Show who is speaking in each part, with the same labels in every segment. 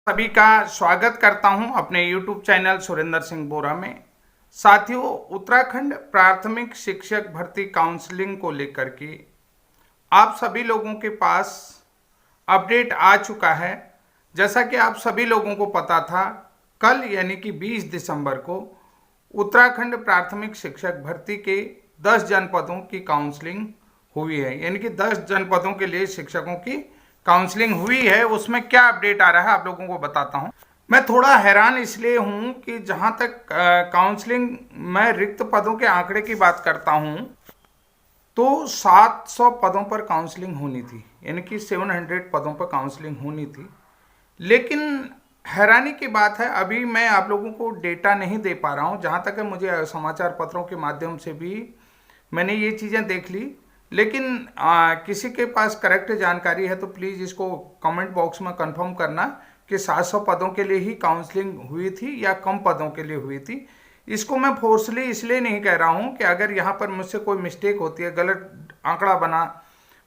Speaker 1: सभी का स्वागत करता हूं अपने YouTube चैनल सुरेंद्र सिंह बोरा में। साथियों, उत्तराखंड प्राथमिक शिक्षक भर्ती काउंसलिंग को लेकर के आप सभी लोगों के पास अपडेट आ चुका है। जैसा कि आप सभी लोगों को पता था, कल यानी कि 20 दिसंबर को उत्तराखंड प्राथमिक शिक्षक भर्ती के 10 जनपदों की काउंसलिंग हुई है। यानी कि 10 जनपदों के लिए शिक्षकों की काउंसलिंग हुई है। उसमें क्या अपडेट आ रहा है आप लोगों को बताता हूं। मैं थोड़ा हैरान इसलिए हूं कि जहां तक काउंसलिंग में रिक्त पदों के आंकड़े की बात करता हूं तो 700 पदों पर काउंसलिंग होनी थी, यानी कि 700 पदों पर काउंसलिंग होनी थी। लेकिन हैरानी की बात है, अभी मैं आप लोगों को डेटा नहीं दे पा रहा हूं। जहां तक है, मुझे समाचार पत्रों के माध्यम से भी मैंने ये चीज़ें देख ली, लेकिन किसी के पास करेक्ट जानकारी है तो प्लीज़ इसको कमेंट बॉक्स में कंफर्म करना कि 700 पदों के लिए ही काउंसलिंग हुई थी या कम पदों के लिए हुई थी। इसको मैं फोर्सली इसलिए नहीं कह रहा हूं कि अगर यहाँ पर मुझसे कोई मिस्टेक होती है, गलत आंकड़ा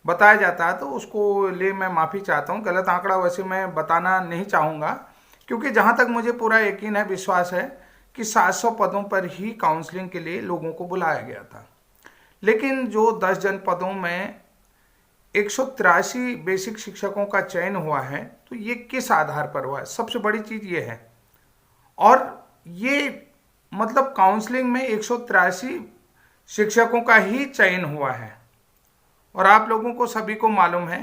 Speaker 1: बताया जाता है, तो उसको लिए मैं माफ़ी चाहता हूँ। गलत आंकड़ा वैसे मैं बताना नहीं चाहूँगा, क्योंकि जहाँ तक मुझे पूरा यकीन है, विश्वास है कि 700 पदों पर ही काउंसलिंग के लिए लोगों को बुलाया गया था। लेकिन जो 10 जनपदों में 183 बेसिक शिक्षकों का चयन हुआ है, तो ये किस आधार पर हुआ है? सबसे बड़ी चीज़ ये है। और ये मतलब काउंसलिंग में 183 शिक्षकों का ही चयन हुआ है। और आप लोगों को सभी को मालूम है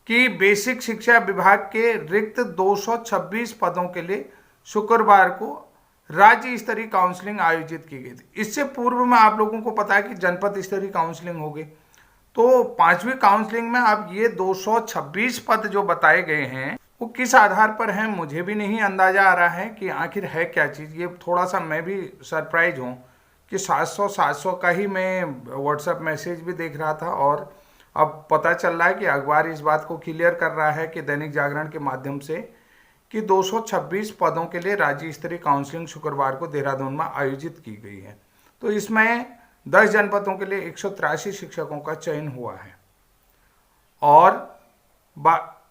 Speaker 1: कि बेसिक शिक्षा विभाग के रिक्त 226 पदों के लिए शुक्रवार को राज्य स्तरीय काउंसलिंग आयोजित की गई थी। इससे पूर्व में आप लोगों को पता है कि जनपद स्तरीय काउंसलिंग हो गई। तो पांचवी काउंसलिंग में अब ये 226 पद जो बताए गए हैं, वो किस आधार पर हैं, मुझे भी नहीं अंदाजा आ रहा है कि आखिर है क्या चीज़। ये थोड़ा सा मैं भी सरप्राइज हूँ कि 700 का ही मैं व्हाट्सएप मैसेज भी देख रहा था, और अब पता चल रहा है कि अखबार इस बात को क्लियर कर रहा है कि दैनिक जागरण के माध्यम से कि 226 पदों के लिए राज्य स्तरीय काउंसलिंग शुक्रवार को देहरादून में आयोजित की गई है। तो इसमें 10 जनपदों के लिए 183 शिक्षकों का चयन हुआ है। और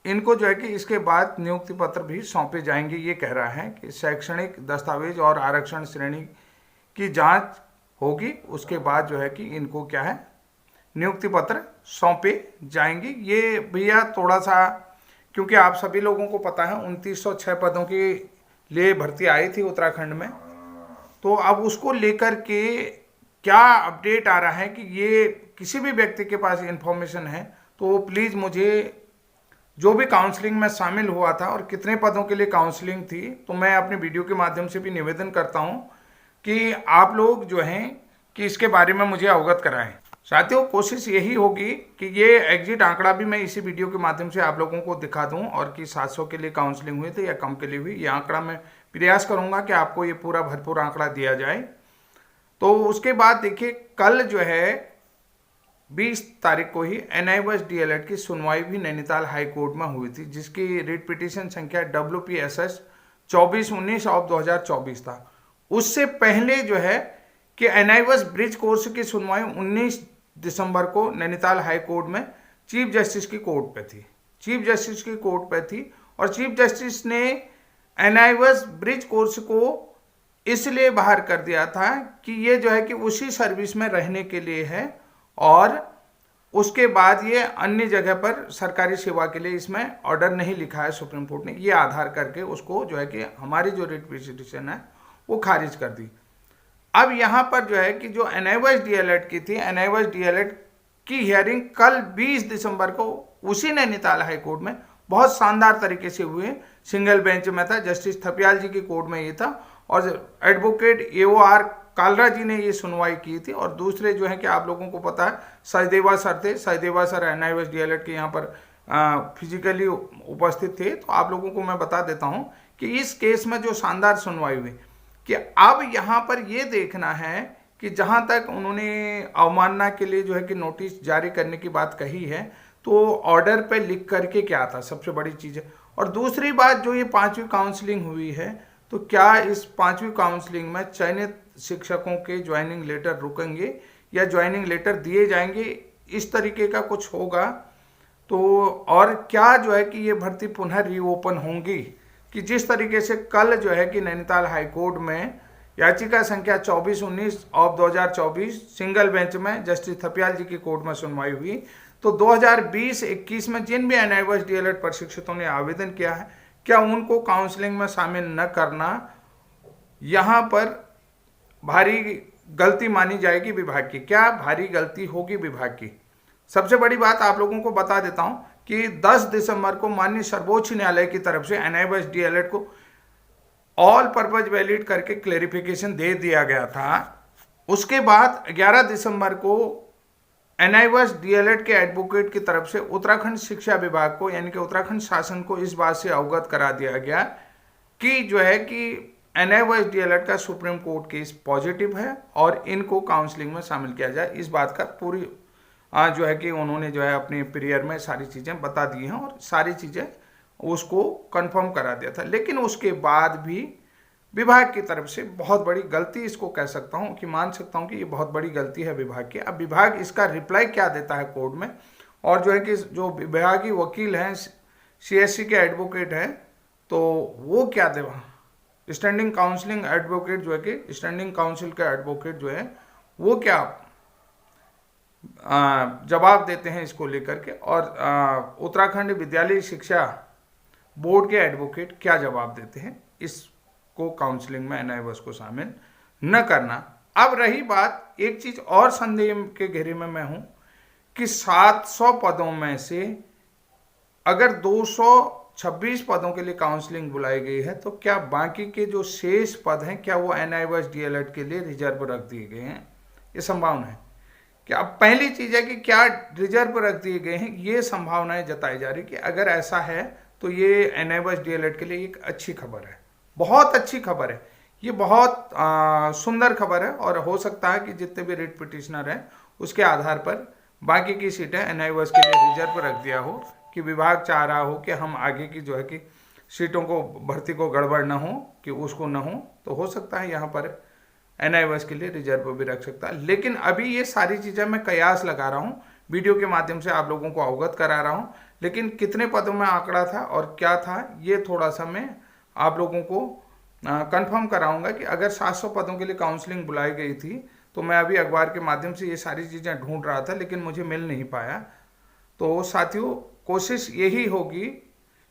Speaker 1: इनको जो है कि इसके बाद नियुक्ति पत्र भी सौंपे जाएंगे। ये कह रहा है कि शैक्षणिक दस्तावेज और आरक्षण श्रेणी की जांच होगी, उसके बाद जो है कि इनको क्या है, नियुक्ति पत्र सौंपे जाएंगे। ये भैया थोड़ा सा, क्योंकि आप सभी लोगों को पता है 2906 पदों के लिए भर्ती आई थी उत्तराखंड में, तो अब उसको लेकर के क्या अपडेट आ रहा है कि ये किसी भी व्यक्ति के पास इंफॉर्मेशन है तो प्लीज़ मुझे, जो भी काउंसलिंग में शामिल हुआ था और कितने पदों के लिए काउंसलिंग थी, तो मैं अपने वीडियो के माध्यम से भी निवेदन करता हूं कि आप लोग जो हैं कि इसके बारे में मुझे अवगत कराएं। साथियों, कोशिश यही होगी कि ये एग्जिट आंकड़ा भी मैं इसी वीडियो के माध्यम से आप लोगों को दिखा दूं, और कि 700 के लिए काउंसलिंग हुई थी या कम के लिए हुई, ये आंकड़ा मैं प्रयास करूंगा कि आपको ये पूरा भरपूर आंकड़ा दिया जाए। तो उसके बाद देखिए, कल जो है 20 तारीख को ही NIOS DLED की सुनवाई भी नैनीताल हाई कोर्ट में हुई थी, जिसकी रिट पिटीशन संख्या WPSS 2419/2024 था। उससे पहले जो है कि NIOS ब्रिज कोर्स की सुनवाई 19 दिसंबर को नैनीताल हाई कोर्ट में चीफ जस्टिस की कोर्ट पे थी। चीफ जस्टिस की कोर्ट पे थी, और चीफ जस्टिस ने NIOS ब्रिज कोर्स को इसलिए बाहर कर दिया था कि ये जो है कि उसी सर्विस में रहने के लिए है, और उसके बाद ये अन्य जगह पर सरकारी सेवा के लिए इसमें ऑर्डर नहीं लिखा है। सुप्रीम कोर्ट ने ये आधार करके उसको जो है कि हमारी जो रिट पिटीशन है वो खारिज कर दी। अब यहाँ पर जो है कि जो NIOS DLED की थी, NIOS DLED की हियरिंग कल 20 दिसंबर को उसी नैनीताल हाई कोर्ट में बहुत शानदार तरीके से हुए, सिंगल बेंच में था। जस्टिस थपियाल जी की कोर्ट में ये था, और एडवोकेट AOR कालरा जी ने ये सुनवाई की थी। और दूसरे जो है कि आप लोगों को पता है, सचदेवा सर थे। सचदेवा सर NIOS DLED के यहाँ पर फिजिकली उपस्थित थे। तो आप लोगों को मैं बता देता हूँ कि इस केस में जो शानदार सुनवाई हुई, कि अब यहाँ पर ये देखना है कि जहाँ तक उन्होंने अवमानना के लिए जो है कि नोटिस जारी करने की बात कही है, तो ऑर्डर पे लिख करके क्या था, सबसे बड़ी चीज़ है। और दूसरी बात, जो ये 5वीं काउंसलिंग हुई है, तो क्या इस 5वीं काउंसलिंग में चयनित शिक्षकों के ज्वाइनिंग लेटर रुकेंगे या ज्वाइनिंग लेटर दिए जाएंगे, इस तरीके का कुछ होगा। तो और क्या जो है कि ये भर्ती पुनः रीओपन होंगी, कि जिस तरीके से कल जो है कि नैनीताल हाईकोर्ट में याचिका संख्या 2419 ऑफ 2024 सिंगल बेंच में जस्टिस थपियाल जी की कोर्ट में सुनवाई हुई, तो 2020-21 में जिन भी एनआईओएस डीएलएड प्रशिक्षितों ने आवेदन किया है, क्या उनको काउंसलिंग में शामिल न करना यहाँ पर भारी गलती मानी जाएगी विभाग की? क्या भारी गलती होगी विभाग की? सबसे बड़ी बात आप लोगों को बता देता हूं कि 10 दिसंबर को माननीय सर्वोच्च न्यायालय की तरफ से एनआईओएस डीएलएड को ऑल पर्पज वैलिड करके क्लेरिफिकेशन दे दिया गया था। उसके बाद 11 दिसंबर को एनआईओएस डीएलएड के एडवोकेट की तरफ से उत्तराखंड शिक्षा विभाग को यानी कि उत्तराखंड शासन को इस बात से अवगत करा दिया गया कि जो है कि एनआईओएस डीएलएड का सुप्रीम कोर्ट केस पॉजिटिव है और इनको काउंसलिंग में शामिल किया जाए। इस बात का पूरी जो है कि उन्होंने जो है अपने पीरियड में सारी चीज़ें बता दी हैं और सारी चीज़ें उसको कंफर्म करा दिया था। लेकिन उसके बाद भी विभाग की तरफ से बहुत बड़ी गलती इसको कह सकता हूँ कि मान सकता हूँ कि ये बहुत बड़ी गलती है विभाग की। अब विभाग इसका रिप्लाई क्या देता है कोर्ट में, और जो है कि जो विभागीय वकील हैं सीएससी के एडवोकेट हैं, तो वो क्या देवा स्टैंडिंग काउंसलिंग एडवोकेट जो है कि स्टैंडिंग काउंसिल के एडवोकेट जो है वो क्या जवाब देते हैं इसको लेकर के, और उत्तराखंड विद्यालय शिक्षा बोर्ड के एडवोकेट क्या जवाब देते हैं इसको काउंसलिंग में एनआईओएस को शामिल न करना। अब रही बात, एक चीज और संदेह के घेरे में मैं हूं कि 700 पदों में से अगर 226 पदों के लिए काउंसलिंग बुलाई गई है, तो क्या बाकी के जो शेष पद हैं क्या वो एनआईओएस डीएलएड के लिए रिजर्व रख दिए गए हैं? ये संभावना है कि अब पहली चीज है कि क्या रिजर्व रख दिए गए हैं, ये संभावनाएं जताई जा रही कि अगर ऐसा है तो ये एनआईओएस डीएलएड के लिए एक अच्छी खबर है, बहुत अच्छी खबर है, ये बहुत सुंदर खबर है। और हो सकता है कि जितने भी रिट पिटिशनर हैं उसके आधार पर बाकी की सीटें एनआईओएस के लिए रिजर्व रख दिया हो कि विभाग चाह रहा हो कि हम आगे की जो है कि सीटों को भर्ती को गड़बड़ ना हो, कि उसको ना हो, तो हो सकता है यहाँ पर एनआईओएस के लिए रिजर्व भी रख सकता है। लेकिन अभी ये सारी चीज़ें मैं कयास लगा रहा हूँ, वीडियो के माध्यम से आप लोगों को अवगत करा रहा हूँ, लेकिन कितने पदों में आंकड़ा था और क्या था ये थोड़ा सा मैं आप लोगों को कंफर्म कराऊंगा कि अगर 700 पदों के लिए काउंसलिंग बुलाई गई थी, तो मैं अभी अखबार के माध्यम से ये सारी चीज़ें ढूंढ रहा था लेकिन मुझे मिल नहीं पाया। तो साथियों, कोशिश यही होगी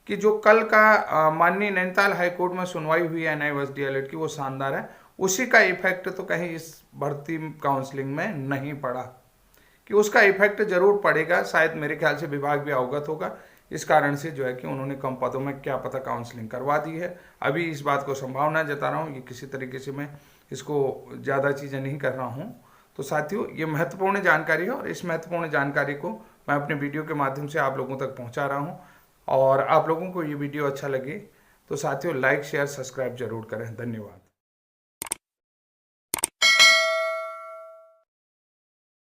Speaker 1: कि जो कल का माननीय नैनीताल हाईकोर्ट में सुनवाई हुई है एनआईओएस डीएलएड की, वो शानदार है, उसी का इफेक्ट तो कहीं इस भर्ती काउंसलिंग में नहीं पड़ा, कि उसका इफेक्ट जरूर पड़ेगा। शायद मेरे ख्याल से विभाग भी अवगत होगा, इस कारण से जो है कि उन्होंने कम पदों में क्या पता काउंसलिंग करवा दी है। अभी इस बात को संभावना जता रहा हूँ, ये किसी तरीके से मैं इसको ज़्यादा चीज़ें नहीं कर रहा हूँ। तो साथियों, ये महत्वपूर्ण जानकारी है और इस महत्वपूर्ण जानकारी को मैं अपने वीडियो के माध्यम से आप लोगों तक पहुँचा रहा हूँ। और आप लोगों को ये वीडियो अच्छा लगे तो साथियों लाइक शेयर सब्सक्राइब जरूर करें। धन्यवाद।